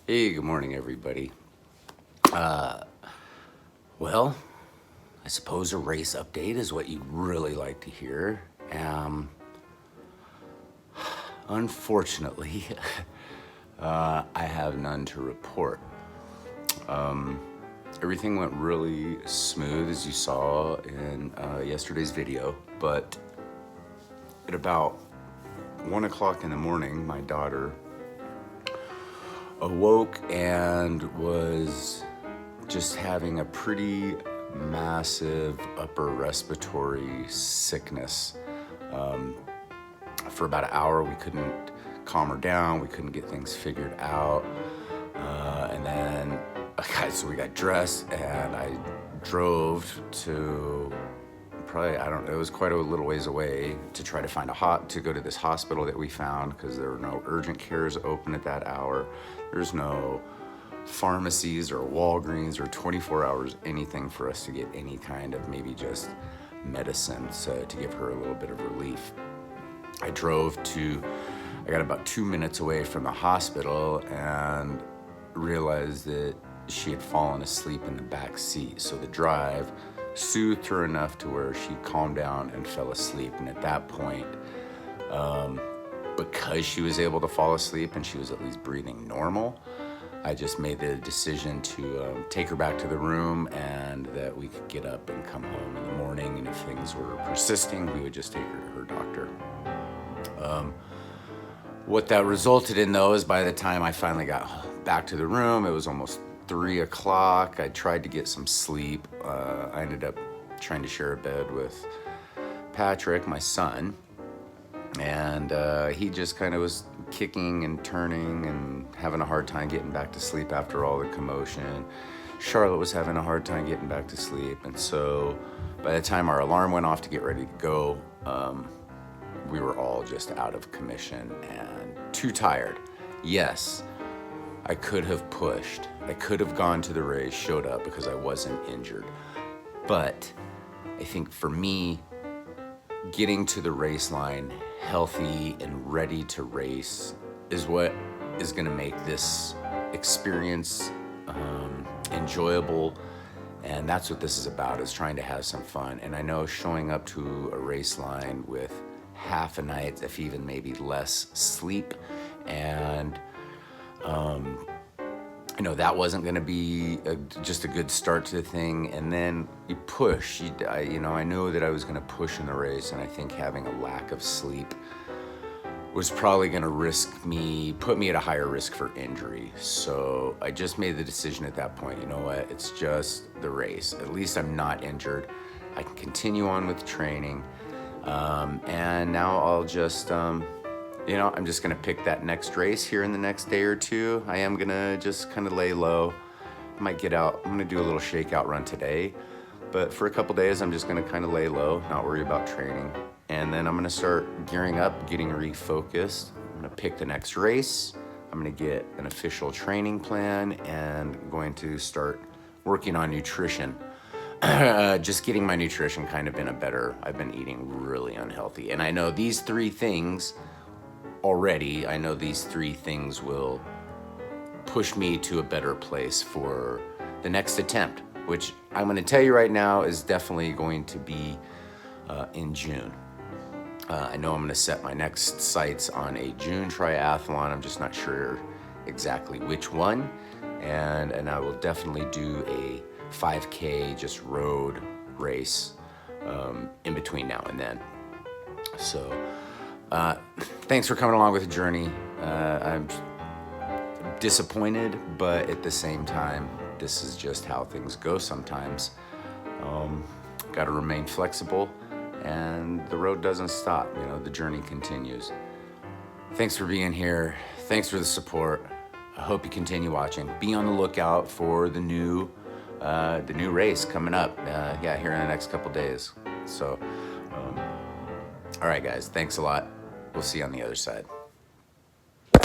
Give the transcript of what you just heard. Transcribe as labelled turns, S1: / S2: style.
S1: Hey, good morning, everybody. Well, I suppose a race update is what you'd really like to hear. Unfortunately, I have none to report. Everything went really smooth, as you saw in yesterday's video, but at about 1 o'clock in the morning, my daughter awoke and was just having a pretty massive upper respiratory sickness. For about an hour, we couldn't calm her down. We couldn't get things figured out. And then, so we got dressed and I drove to it was quite a little ways away to try to find to go to this hospital that we found because there were no urgent cares open at that hour. There's no pharmacies or Walgreens or 24 hours, anything for us to get any kind of maybe just medicine to give her a little bit of relief. I got about 2 minutes away from the hospital and realized that she had fallen asleep in the back seat. So the drive soothed her enough to where she calmed down and fell asleep. And at that point, because she was able to fall asleep and she was at least breathing normal, I just made the decision to take her back to the room and that we could get up and come home in the morning. And if things were persisting, we would just take her to her doctor. What that resulted in, though, is by the time I finally got back to the room, it was almost 3 o'clock. I tried to get some sleep. I ended up trying to share a bed with Patrick, my son, and he just kind of was kicking and turning and having a hard time getting back to sleep after all the commotion. Charlotte was having a hard time getting back to sleep, and so by the time our alarm went off to get ready to go, we were all just out of commission and too tired. Yes, I could have pushed. I could have gone to the race, showed up because I wasn't injured. But I think for me, getting to the race line healthy and ready to race is what is going to make this experience enjoyable. And that's what this is about, is trying to have some fun. And I know showing up to a race line with half a night, if even maybe less sleep, and that wasn't going to be just a good start to the thing. And then you push. I know that I was going to push in the race, and I think having a lack of sleep was probably going to put me at a higher risk for injury. So I just made the decision at that point, you know what, it's just the race. At least I'm not injured. I can continue on with training. And now I'll just, I'm just going to pick that next race here in the next day or two. I am going to just kind of lay low. I might get out. I'm going to do a little shakeout run today. But for a couple days, I'm just going to kind of lay low, not worry about training. And then I'm going to start gearing up, getting refocused. I'm going to pick the next race. I'm going to get an official training plan and I'm going to start working on nutrition. Just getting my nutrition kind of I've been eating really unhealthy. And I know these three things will push me to a better place for the next attempt, which I'm going to tell you right now is definitely going to be in June. I know I'm going to set my next sights on a June triathlon. I'm just not sure exactly which one. And I will definitely do a 5K just road race in between now and then. So thanks for coming along with the journey. I'm disappointed, but at the same time, this is just how things go sometimes. Got to remain flexible, and the road doesn't stop. The journey continues. Thanks for being here. Thanks for the support. I hope you continue watching. Be on the lookout for the new race coming up. Here in the next couple days. So, all right, guys. Thanks a lot. We'll see you on the other side.